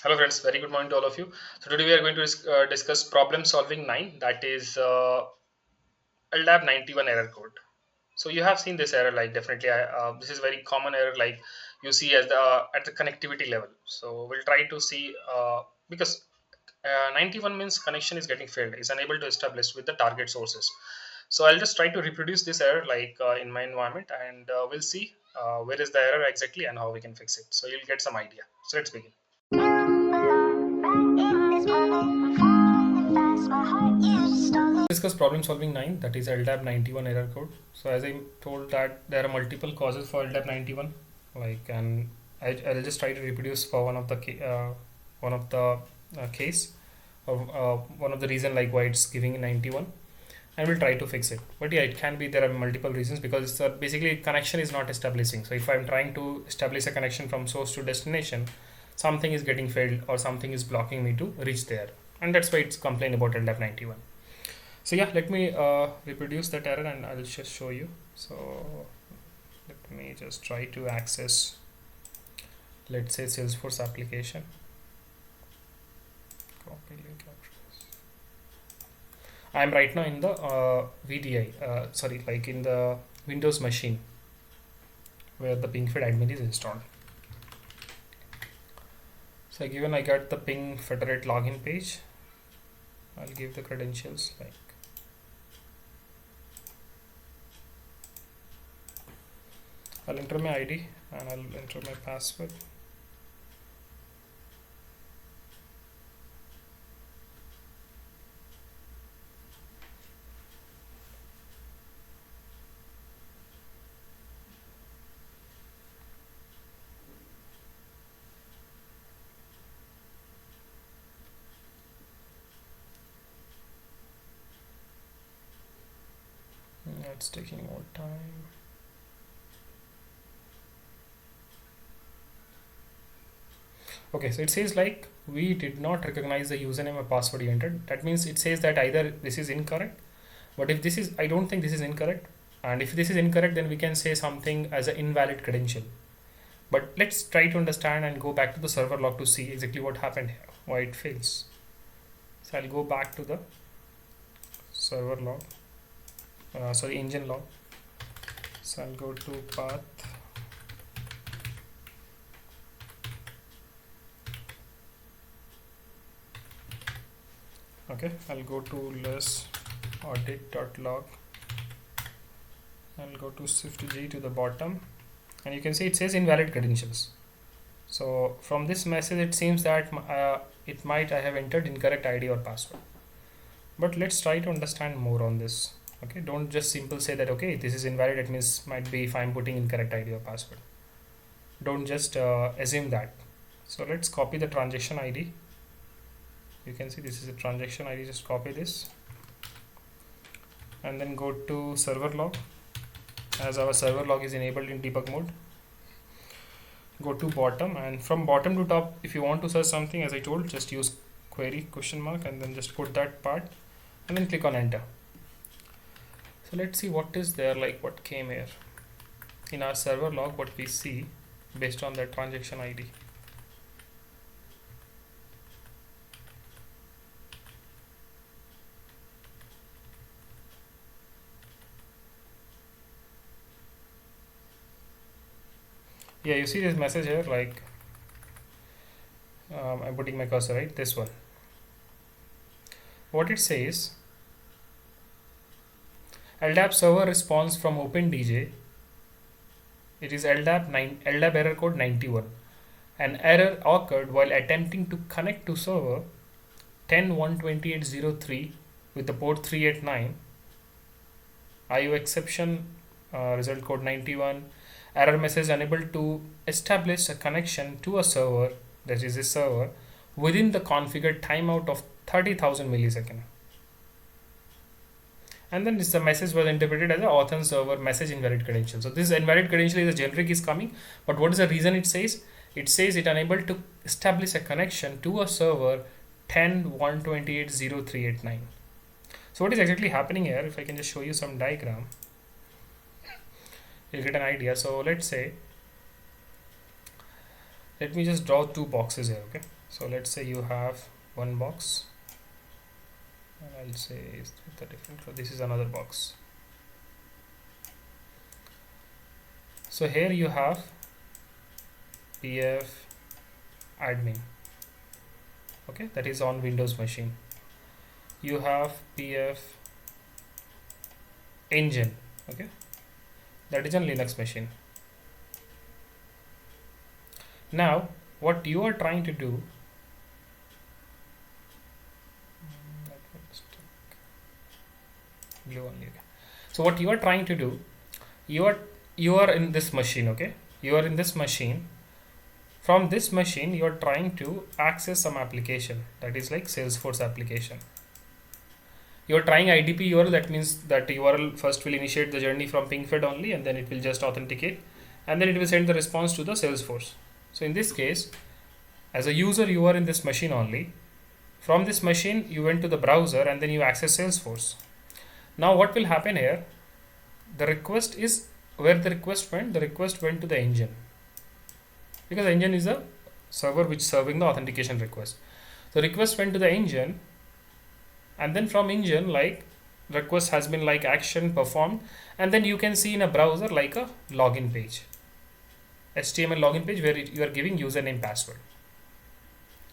Hello friends, very good morning to all of you. So today we are going to discuss problem solving 9, that is LDAP-91 error code. So you have seen this error, like definitely this is very common error, like you see as the at the connectivity level. So we'll try to see because 91 means connection is getting failed, is unable to establish with the target sources. So I'll just try to reproduce this error like in my environment, and we'll see where is the error exactly and how we can fix it. So you'll get some idea. So let's begin. Discuss problem solving 9, that is LDAP-91 error code. So as I told that there are multiple causes for LDAP-91, like, and I'll just try to reproduce for one of the case of one of the reason like why it's giving 91, and we'll try to fix it. But yeah, it can be there are multiple reasons because basically connection is not establishing. So if I'm trying to establish a connection from source to destination, something is getting failed or something is blocking me to reach there, and that's why it's complain about LDAP-91. So yeah, let me reproduce that error and I'll just show you. So let me just try to access, let's say, Salesforce application. Copy link address. I'm right now in the VDI, like in the Windows machine where the PingFed admin is installed. So given I got the ping federate login page, I'll give the credentials like I'll enter my ID and I'll enter my password. It's taking more time. Okay, so it says like we did not recognize the username or password you entered. That means it says that either this is incorrect, but if this is, I don't think this is incorrect, and if this is incorrect, then we can say something as an invalid credential. But let's try to understand and go back to the server log to see exactly what happened here, why it fails. So I'll go back to the server log, engine log. So I'll go to path. Okay, I'll go to less audit.log. I'll go to shift G to the bottom, and you can see it says invalid credentials. So from this message it seems that I have entered incorrect ID or password. But let's try to understand more on this. Okay, don't just simple say that okay, this is invalid, it means might be if I'm putting incorrect ID or password. Don't just assume that. So let's copy the transaction ID. You can see this is a transaction ID. Just copy this and then go to server log. As our server log is enabled in debug mode, go to bottom, and from bottom to top, if you want to search something, as I told, just use query question mark and then just put that part and then click on enter. So let's see what is there, like what came here in our server log, what we see based on that transaction ID. Yeah, you see this message here, like I'm putting my cursor, right, this one. What it says, LDAP server response from OpenDJ. It is LDAP error code 91. An error occurred while attempting to connect to server 10.128.03 with the port 389. IO exception, result code 91. Error message unable to establish a connection to a server, that is a server, within the configured timeout of 30,000 milliseconds. And then the message was interpreted as a authn server message invalid credential. So this invalid credential is a generic is coming, but what is the reason it says? It says it unable to establish a connection to a server 10.128.0389. So what is exactly happening here? If I can just show you some diagram, you'll get an idea. So let's say, let me just draw two boxes here. Okay, So let's say you have one box, and I'll say it's with a different color. This is another box. So here you have PF admin, okay, that is on Windows machine. You have PF engine, okay, that is on Linux machine. Now what you are trying to do, blue only, okay. So what you are trying to do, you are in this machine, okay, you are in this machine. From this machine you are trying to access some application, that is like Salesforce application. You are trying IDP URL, that means that URL first will initiate the journey from PingFed only, and then it will just authenticate, and then it will send the response to the Salesforce. So in this case, as a user you are in this machine only. From this machine you went to the browser and then you access Salesforce. Now what will happen here, the request is, where the request went to the engine, because the engine is a server which is serving the authentication request. The request went to the engine, and then from engine, like, request has been like action performed, and then you can see in a browser like a login page, HTML login page, where you are giving username, password.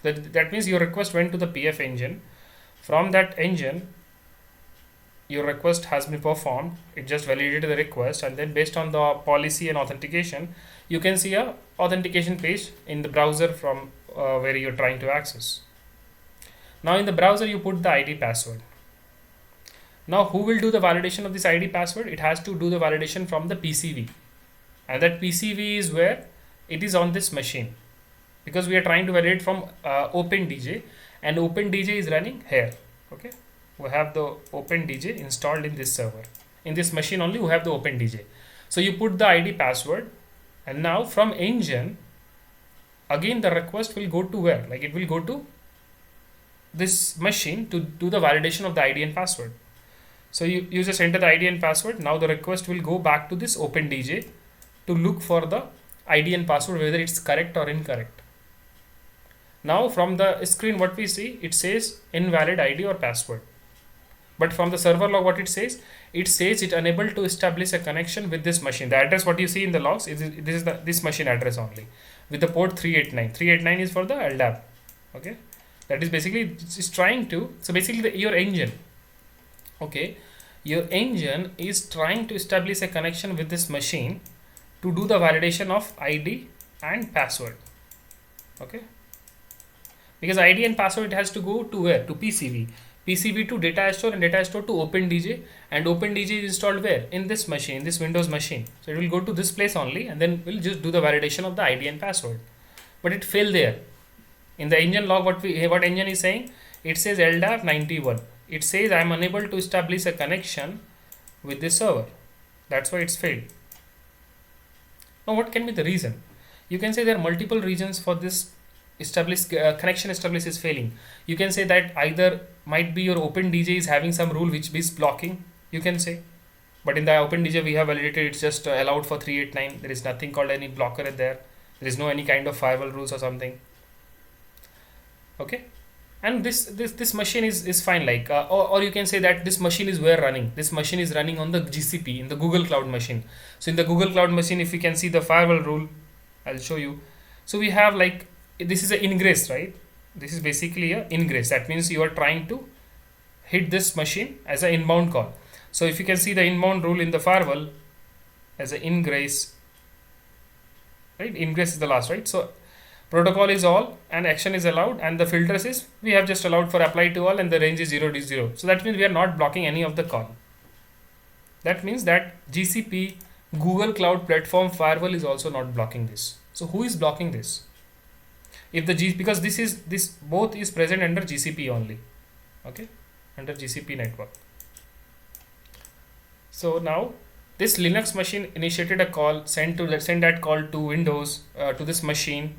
That means your request went to the PF engine. From that engine your request has been performed, it just validated the request, and then based on the policy and authentication you can see a authentication page in the browser from where you're trying to access. Now in the browser you put the ID password. Now who will do the validation of this ID password? It has to do the validation from the PCV, and that PCV is where it is on this machine, because we are trying to validate from OpenDJ, and OpenDJ is running here, okay. We have the OpenDJ installed in this server. In this machine only we have the OpenDJ. So you put the ID password, and now from engine again the request will go to where, like it will go to this machine to do the validation of the ID and password. So you just enter the ID and password. Now the request will go back to this OpenDJ to look for the ID and password, whether it's correct or incorrect. Now from the screen what we see, it says invalid ID or password. But from the server log what it says it unable to establish a connection with this machine. The address what you see in the logs is this machine address only, with the port 389. 389 is for the LDAP, okay. That is basically, it's trying to, so basically your engine, okay, your engine is trying to establish a connection with this machine to do the validation of ID and password, okay. Because ID and password, it has to go to where? To PCV. PCV to data store, and data store to OpenDJ, and OpenDJ is installed where? In this machine, this Windows machine. So it will go to this place only, and then we'll just do the validation of the ID and password. But it failed there. In the engine log, what engine is saying? It says LDAP-91. It says I am unable to establish a connection with this server. That's why it's failed. Now what can be the reason? You can say there are multiple reasons for this connection established is failing. You can say that either might be your OpenDJ is having some rule which is blocking, you can say. But in the OpenDJ we have validated, it's just allowed for 389. There is nothing called any blocker there. There is no any kind of firewall rules or something. Okay, and this machine is fine, like or you can say that this machine is where running. This machine is running on the GCP, in the Google Cloud machine. So in the Google Cloud machine, if you can see the firewall rule, I'll show you. So we have like, this is an ingress, right? This is basically a ingress. That means you are trying to hit this machine as an inbound call. So if you can see the inbound rule in the firewall as an ingress, right? Ingress is the last, right? So protocol is all and action is allowed, and the filters is we have just allowed for apply to all, and the range is 0 to 0. So that means we are not blocking any of the call. That means that GCP Google Cloud Platform firewall is also not blocking this. So who is blocking this? If the because this both is present under GCP only, okay, under GCP network. So now this Linux machine initiated a call, send that call to Windows, to this machine,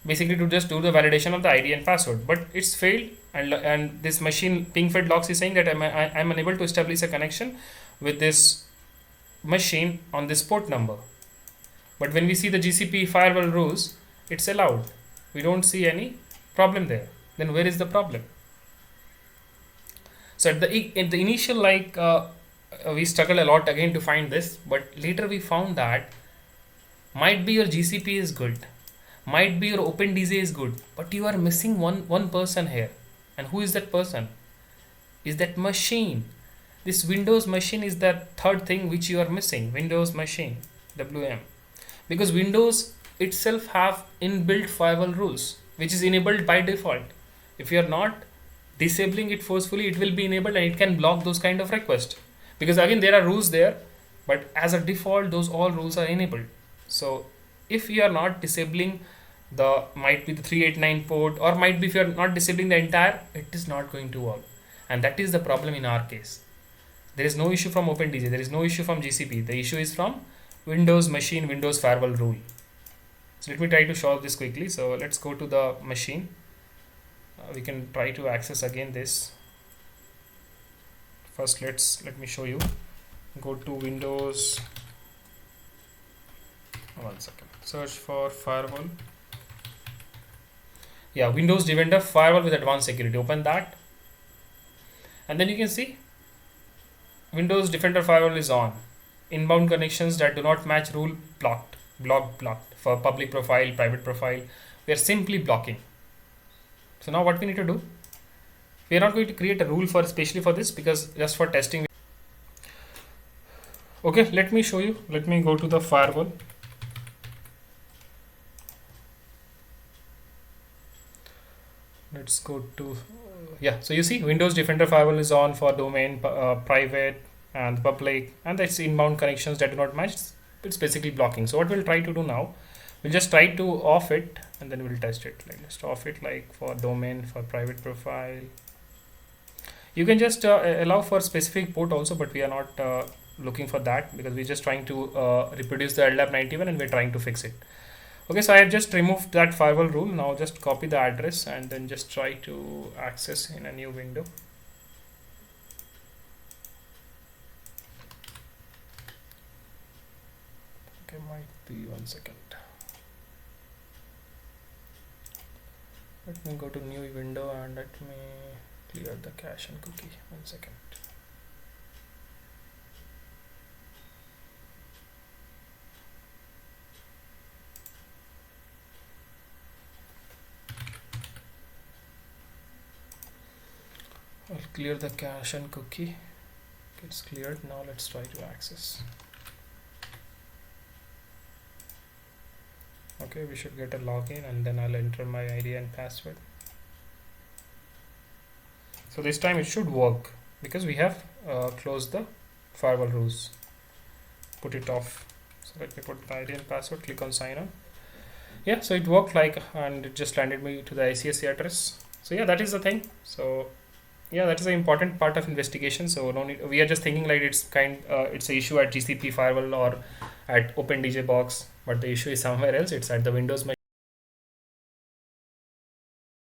basically to just do the validation of the ID and password, but it's failed, and this machine PingFed logs is saying that I'm unable to establish a connection with this machine on this port number. But when we see the GCP firewall rules, it's allowed. We don't see any problem there. Then where is the problem? So in the initial we struggled a lot again to find this, but later we found that might be your GCP is good, might be your OpenDJ is good, but you are missing one person here. And who is that person? Is that machine. This Windows machine is the third thing which you are missing. Windows machine, WM. Because Windows itself have inbuilt firewall rules which is enabled by default. If you are not disabling it forcefully, it will be enabled and it can block those kind of requests. Because again there are rules there, but as a default those all rules are enabled. So if you are not disabling the might be the 389 port, or might be if you are not disabling the entire, it is not going to work. And that is the problem in our case. There is no issue from OpenDJ, there is no issue from GCP. The issue is from Windows machine, Windows firewall rule. So let me try to solve this quickly. So let's go to the machine. We can try to access again this. First let me show you. Go to Windows. One second. Search for firewall. Yeah, Windows Defender firewall with advanced security. Open that. And then you can see Windows Defender firewall is on. Inbound connections that do not match rule blocked. Blocked. For public profile, private profile, we are simply blocking. So now what we need to do? We are not going to create a rule for especially for this, because just for testing. Okay, let me show you. Let me go to the firewall. Let's go to so you see Windows Defender firewall is on for domain, private and public, and that's inbound connections that do not match. It's basically blocking. So what we'll try to do now, we'll just try to off it and then we'll test it. Like just off it, like for domain, for private profile. You can just allow for specific port also, but we are not looking for that, because we're just trying to reproduce the LDAP-91 and we're trying to fix it. Okay, so I have just removed that firewall rule. Now just copy the address and then just try to access in a new window. Okay, might be 1 second. Let me go to new window and let me clear the cache and cookie. 1 second. I'll clear the cache and cookie. It's cleared. Now let's try to access. Okay, we should get a login and then I'll enter my ID and password. So this time it should work, because we have closed the firewall rules. Put it off. So let me put the ID and password, click on sign on. Yeah, so it worked and it just landed me to the ICSC address. So yeah, that is the thing. So yeah, that is an important part of investigation. So no need, we are just thinking like it's it's an issue at GCP firewall or at OpenDJ box, but the issue is somewhere else. It's at the Windows machine.